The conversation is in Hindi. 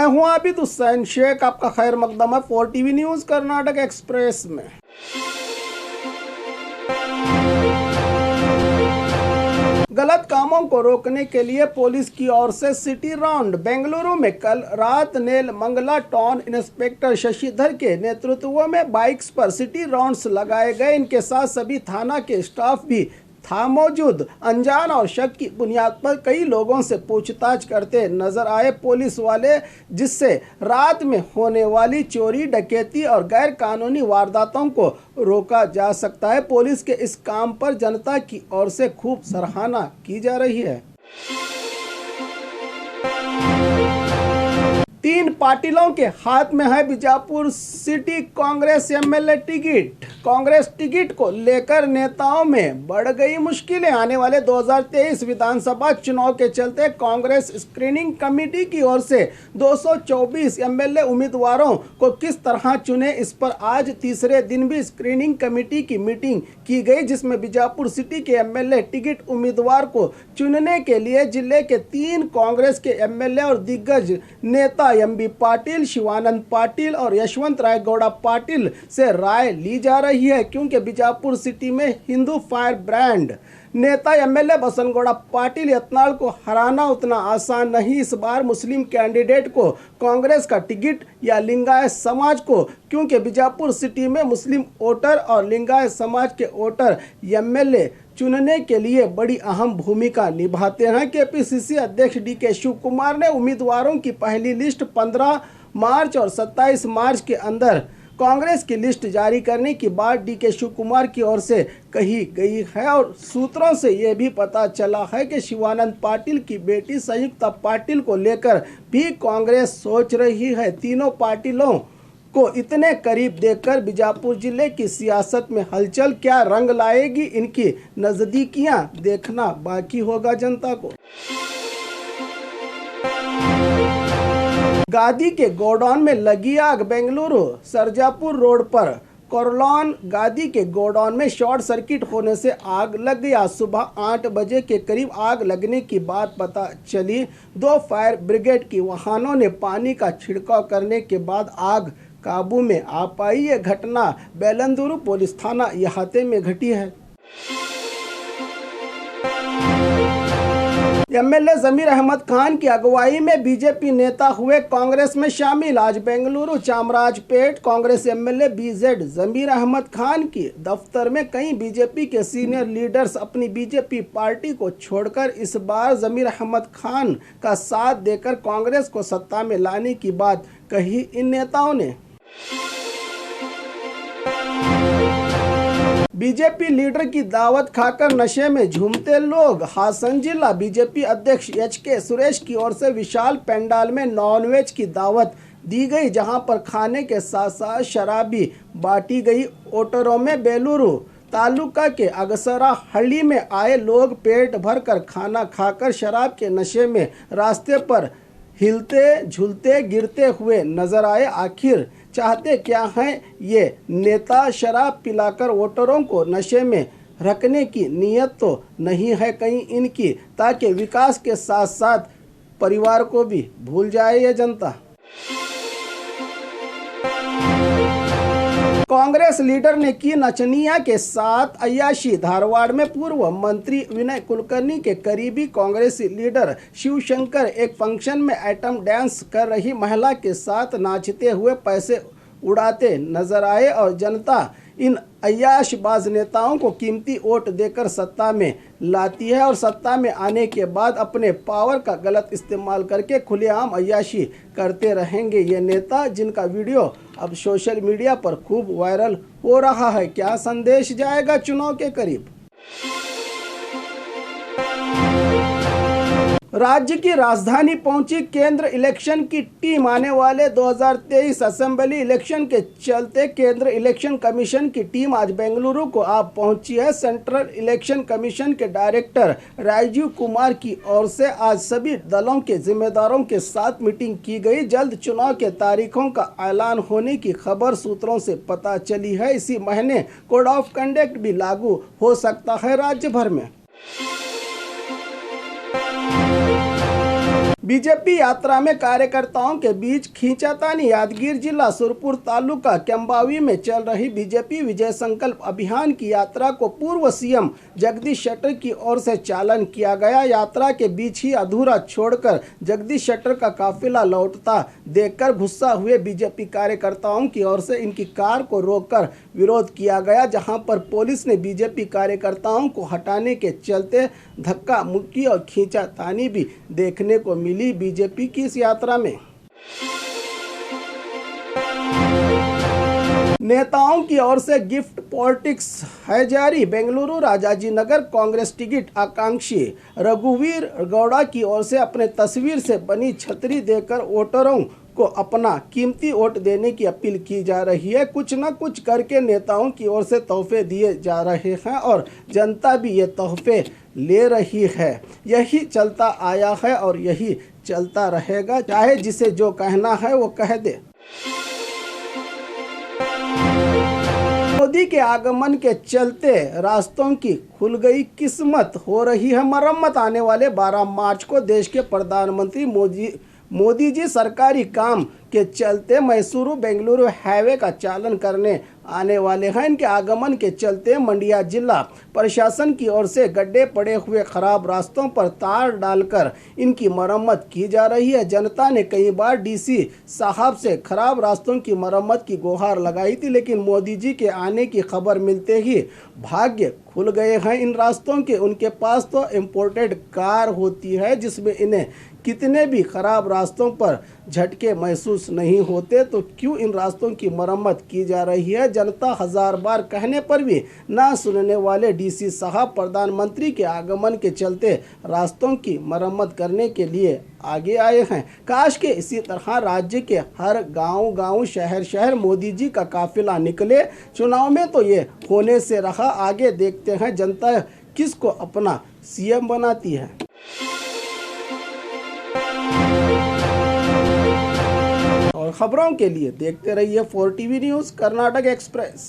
मैं हूं आबिद हुसैन शेख, आपका खैर मकदम है 4TV न्यूज़ कर्नाटक एक्सप्रेस में। गलत कामों को रोकने के लिए पुलिस की ओर से सिटी राउंड। बेंगलुरु में कल रात Nelamangala town inspector Shashidhar के नेतृत्व में बाइक्स पर सिटी राउंड्स लगाए गए। इनके साथ सभी थाना के स्टाफ भी था मौजूद। अनजान और शक की बुनियाद पर कई लोगों से पूछताछ करते नजर आए पुलिस वाले, जिससे रात में होने वाली चोरी, डकैती और गैर कानूनी वारदातों को रोका जा सकता है। पुलिस के इस काम पर जनता की ओर से खूब सराहना की जा रही है। 3 पाटिलों के हाथ में है Bijapur city Congress MLA ticket. Congress ticket को लेकर नेताओं में बढ़ गई मुश्किलें। आने वाले 2023 विधानसभा चुनाव के चलते कांग्रेस स्क्रीनिंग कमेटी की ओर से 224 एमएलए उम्मीदवारों को किस तरह चुने, इस पर आज तीसरे दिन भी स्क्रीनिंग कमेटी की मीटिंग की गई, जिसमें बीजापुर सिटी के एमएलए टिकट उम्मीदवार को चुनने के लिए जिले के 3 कांग्रेस के एमएलए और दिग्गज नेता एमबी पाटिल, शिवानंद पाटिल और यशवंत राय गौड़ा पाटिल से राय ली जा रही है, क्योंकि बीजापुर सिटी में हिंदू फायर ब्रांड नेता एमएलए बसनगौड़ा पाटिल यत्नाल को हराना उतना आसान नहीं। इस बार मुस्लिम कैंडिडेट को कांग्रेस का टिकट या लिंगायत समाज को, क्योंकि बीजापुर सिटी में मुस्लिम वोटर और लिंगायत समाज के वोटर एमएलए चुनने के लिए बड़ी अहम भूमिका निभाते हैं। केपीसीसी अध्यक्ष डीके शिव कुमार ने उम्मीदवारों की पहली लिस्ट 15 मार्च और 27 मार्च के अंदर कांग्रेस की लिस्ट जारी करने की बात डीके शिव कुमार की ओर से कही गई है। और सूत्रों से यह भी पता चला है कि शिवानंद पाटिल की बेटी संयुक्ता पाटिल को लेकर भी कांग्रेस सोच रही है। तीनों पाटिलों को इतने करीब देखकर बीजापुर जिले की सियासत में हलचल क्या रंग लाएगी, इनकी नजदीकियां देखना बाकी होगा जनता को। गादी के गोडाउन में लगी आग। बेंगलुरु सरजापुर रोड पर कोरलॉन गादी के गोडाउन में शॉर्ट सर्किट होने से आग लग गई। आज सुबह 8 बजे के करीब आग लगने की बात पता चली। 2 फायर ब्रिगेड की वाहनों ने पानी का छिड़काव करने के बाद आग काबू में आ पाई। ये घटना बेलंदुरु पुलिस थाना इहाते में घटी है। एमएलए जमीर अहमद खान की अगुवाई में बीजेपी नेता हुए कांग्रेस में शामिल। आज बेंगलुरु चामराजपेट कांग्रेस एमएलए बीजेड जमीर अहमद खान की दफ्तर में कई बीजेपी के सीनियर लीडर्स अपनी बीजेपी पार्टी को छोड़कर इस बार जमीर अहमद खान का साथ देकर कांग्रेस को सत्ता में लाने की बात कही इन नेताओं ने। बीजेपी लीडर की दावत खाकर नशे में झूमते लोग। हासन जिला बीजेपी अध्यक्ष एचके सुरेश की ओर से विशाल पंडाल में नॉनवेज की दावत दी गई, जहां पर खाने के साथ साथ शराब भी बांटी गई। ओटरों में बेलूरू तालुका के अगसरा हल्ली में आए लोग पेट भर कर खाना खाकर शराब के नशे में रास्ते पर हिलते झूलते गिरते हुए नजर आए। आखिर चाहते क्या हैं ये नेता? शराब पिलाकर वोटरों को नशे में रखने की नीयत तो नहीं है कहीं इनकी, ताकि विकास के साथ साथ परिवार को भी भूल जाए ये जनता। कांग्रेस लीडर ने की नचनिया के साथ अय्याशी। धारवाड़ में पूर्व मंत्री विनय कुलकर्णी के करीबी कांग्रेसी लीडर शिवशंकर एक फंक्शन में आइटम डांस कर रही महिला के साथ नाचते हुए पैसे उड़ाते नजर आए और जनता इन अय्याशबाज नेताओं को कीमती वोट देकर सत्ता में लाती है और सत्ता में आने के बाद अपने पावर का गलत इस्तेमाल करके खुलेआम अय्याशी करते रहेंगे ये नेता, जिनका वीडियो अब सोशल मीडिया पर खूब वायरल हो रहा है। क्या संदेश जाएगा चुनाव के करीब? राज्य की राजधानी पहुंची केंद्र इलेक्शन की टीम। आने वाले 2023 असेंबली इलेक्शन के चलते केंद्र इलेक्शन कमीशन की टीम आज बेंगलुरु को आ पहुंची है। सेंट्रल इलेक्शन कमीशन के डायरेक्टर राजीव कुमार की ओर से आज सभी दलों के जिम्मेदारों के साथ मीटिंग की गई। जल्द चुनाव के तारीखों का ऐलान होने की खबर सूत्रों से पता चली है। इसी महीने कोड ऑफ कंडक्ट भी लागू हो सकता है राज्य भर में। बीजेपी यात्रा में कार्यकर्ताओं के बीच खींचातानी। यादगीर जिला सुरपुर तालुका केम्बावी में चल रही बीजेपी विजय संकल्प अभियान की यात्रा को पूर्व सीएम जगदीश शेट्टर की ओर से चालन किया गया। यात्रा के बीच ही अधूरा छोड़कर जगदीश शेट्टर का काफिला लौटता देखकर गुस्सा हुए बीजेपी कार्यकर्ताओं की ओर से इनकी कार को रोककर विरोध किया गया, जहां पर पुलिस ने बीजेपी कार्यकर्ताओं को हटाने के चलते धक्का मुक्की और खींचातानी भी देखने को मिली बीजेपी की इस यात्रा में। नेताओं की ओर से गिफ्ट पॉलिटिक्स है जारी। बेंगलुरु राजाजीनगर कांग्रेस टिकट आकांक्षी रघुवीर गौड़ा की ओर से अपने तस्वीर से बनी छतरी देकर वोटरों को अपना कीमती वोट देने की अपील की जा रही है। कुछ न कुछ करके नेताओं की ओर से तोहफे दिए जा रहे हैं और जनता भी ये तोहफे ले रही है। यही चलता आया है और यही चलता रहेगा, चाहे जिसे जो कहना है वो कह दे। मोदी के आगमन के चलते रास्तों की खुल गई किस्मत, हो रही है मरम्मत। आने वाले 12 मार्च को देश के प्रधानमंत्री मोदी जी सरकारी काम के चलते मैसूरू बेंगलुरु हाईवे का चालन करने आने वाले हैं। इनके आगमन के चलते मंडिया जिला प्रशासन की ओर से गड्ढे पड़े हुए खराब रास्तों पर तार डालकर इनकी मरम्मत की जा रही है। जनता ने कई बार डीसी साहब से खराब रास्तों की मरम्मत की गुहार लगाई थी, लेकिन मोदी जी के आने की खबर मिलते ही भाग्य खुल गए हैं इन रास्तों के। उनके पास तो इम्पोर्टेड कार होती है जिसमें इन्हें कितने भी खराब रास्तों पर झटके महसूस नहीं होते, तो क्यों इन रास्तों की मरम्मत की जा रही है। जनता हजार बार कहने पर भी ना सुनने वाले डीसी साहब प्रधानमंत्री के आगमन के चलते रास्तों की मरम्मत करने के लिए आगे आए हैं। काश के इसी तरह राज्य के हर गांव शहर मोदी जी का काफिला निकले। चुनाव में तो ये होने से रहा, आगे देखते हैं जनता किसको अपना सीएम बनाती है। और खबरों के लिए देखते रहिए 4 TV न्यूज़ कर्नाटक एक्सप्रेस।